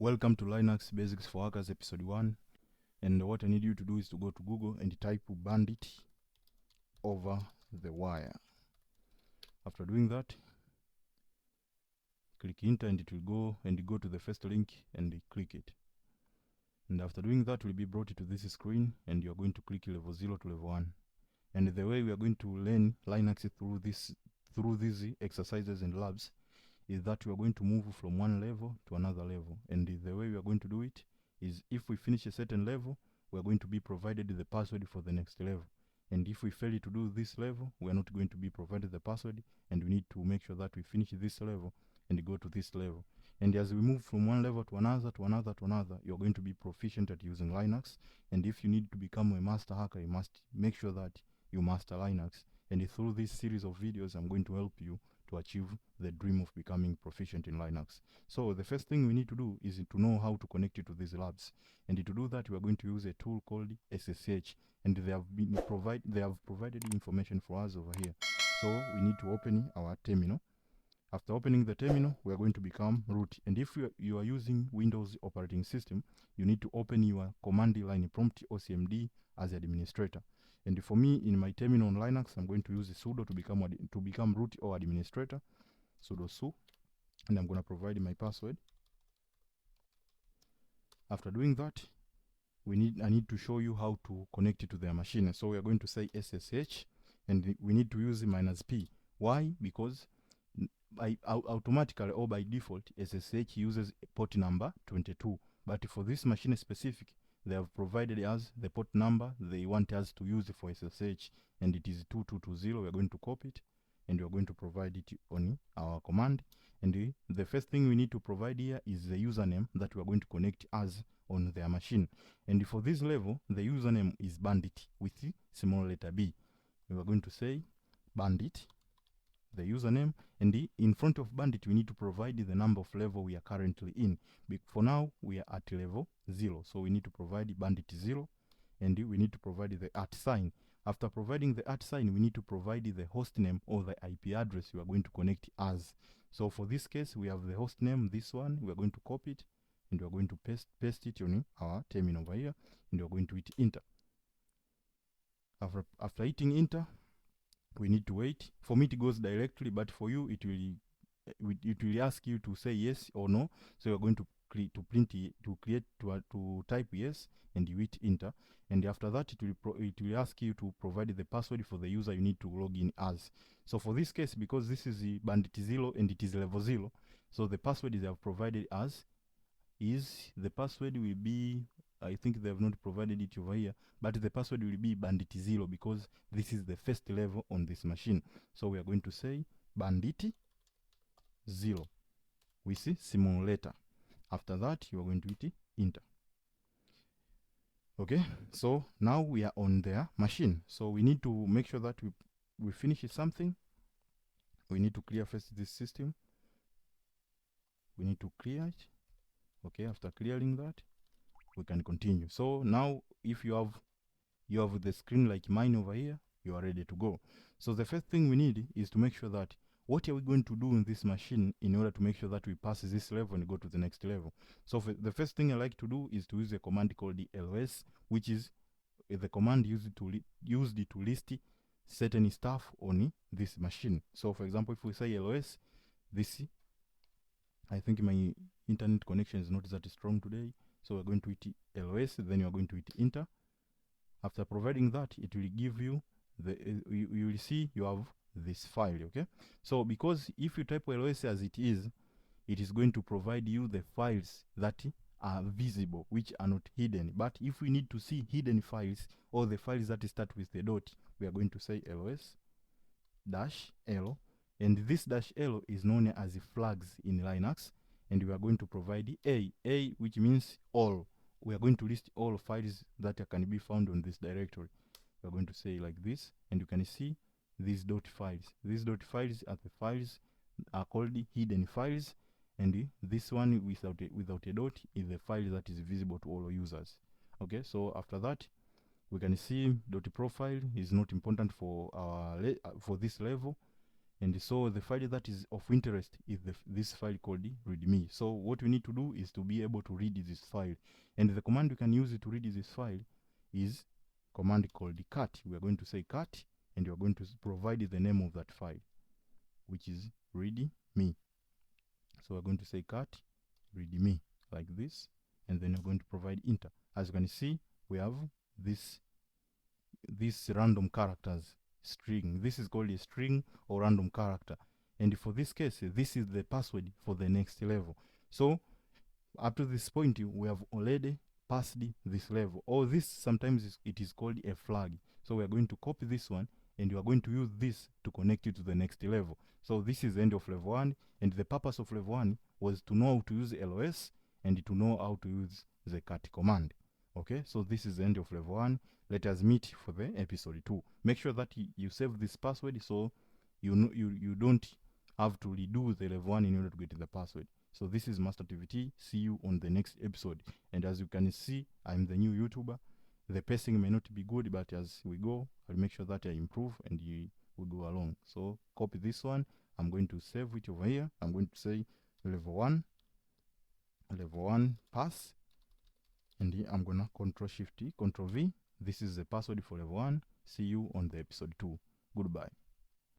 Welcome to Linux Basics for Hackers episode 1, and what I need you to do is to go to Google and type bandit over the wire. After doing that, click enter and it will go to the first link and click it. And after doing that, will be brought to this screen and you are going to click level 0 to level 1. And the way we are going to learn Linux through these exercises and labs is that we are going to move from one level to another level. And the way we are going to do it is, if we finish a certain level, we are going to be provided the password for the next level. And if we fail to do this level, we are not going to be provided the password, and we need to make sure that we finish this level and go to this level. And as we move from one level to another, you are going to be proficient at using Linux. And if you need to become a master hacker, you must make sure that you master Linux. And through this series of videos, I'm going to help you to achieve the dream of becoming proficient in Linux. So the first thing we need to do is to know how to connect it to these labs. And to do that, we are going to use a tool called SSH. And they have provided information for us over here. So we need to open our terminal. After opening the terminal, we are going to become root. And if you are using Windows operating system, you need to open your command line prompt or CMD as administrator. And for me, in my terminal on Linux, I'm going to use sudo to become root or administrator. Sudo su, and I'm going to provide my password. After doing that, I need to show you how to connect it to their machine. So we are going to say SSH, and we need to use -p. Why? Because automatically or by default, SSH uses port number 22. But for this machine specific, they have provided us the port number they want us to use for SSH, and it is 2220. We are going to copy it, and we are going to provide it on our command. And the first thing we need to provide here is the username that we are going to connect us on their machine. And for this level, the username is bandit with small letter B. We are going to say bandit, the username, and in front of bandit we need to provide the number of level we are currently in. For now we are at level 0, so we need to provide bandit 0, and we need to provide the @sign. After providing the @sign, we need to provide the host name or the IP address we are going to connect as. So for this case, we have the host name, this one. We are going to copy it, and we are going to paste it on our terminal over here, and we are going to hit enter. After hitting enter, we need to wait. For me, it goes directly, but for you, it will ask you to say yes or no. So you're going to type yes, and you hit enter. And after that, it will ask you to provide the password for the user you need to log in as. So for this case, because this is the bandit 0 and it is level 0, so the password they have provided as the password will be, I think they have not provided it over here, but the password will be bandit 0 because this is the first level on this machine. So we are going to say bandit 0 with small letter. After that, you are going to hit enter. Okay, so now we are on their machine. So we need to make sure that we finish something. We need to clear first this system. We need to clear it. Okay, after clearing that, we can continue. So now if you have the screen like mine over here, you are ready to go. So the first thing we need is to make sure that what are we going to do in this machine in order to make sure that we pass this level and go to the next level. So the first thing I like to do is to use a command called the ls, which is the command used to list certain stuff on this machine. So for example, if we say ls, I think my internet connection is not that strong today, so we're going to hit ls, then you're going to hit enter. After providing that, it will give you you will see you have this file. Okay, so because if you type ls as it is going to provide you the files that are visible, which are not hidden. But if we need to see hidden files or the files that start with the dot, we are going to say ls -l, and this -l is known as flags in Linux, and we are going to provide a, which means all. We are going to list all files that can be found on this directory. We are going to say like this, and you can see these dot files. These dot files are called hidden files, and this one without a dot is the file that is visible to all users. Okay, so after that, we can see dot profile is not important for this level, And so the file that is of interest is this file called readme. So what we need to do is to be able to read this file, and the command we can use to read this file is command called cat. We are going to say cat, and you are going to provide the name of that file, which is readme. So we're going to say cat readme like this, and then we're going to provide enter. As you can see, we have this random characters string. This is called a string or random character, and for this case, this is the password for the next level. So up to this point, we have already passed this level, or this sometimes it is called a flag. So we are going to copy this one, and you are going to use this to connect it to the next level. So this is the end of level 1, and the purpose of level 1 was to know how to use LOS and to know how to use the cat command. Okay, so this is the end of level 1. Let us meet for the episode 2. Make sure that you save this password, so you don't have to redo the level 1 in order to get the password. So this is Master TVT. See you on the next episode. And as you can see, I'm the new YouTuber. The pacing may not be good, but as we go, I'll make sure that I improve and we go along. So copy this one. I'm going to save it over here. I'm going to say level 1 pass, and here I'm gonna Control Shift Control V. This is the password for level 1. See you on the episode 2. Goodbye.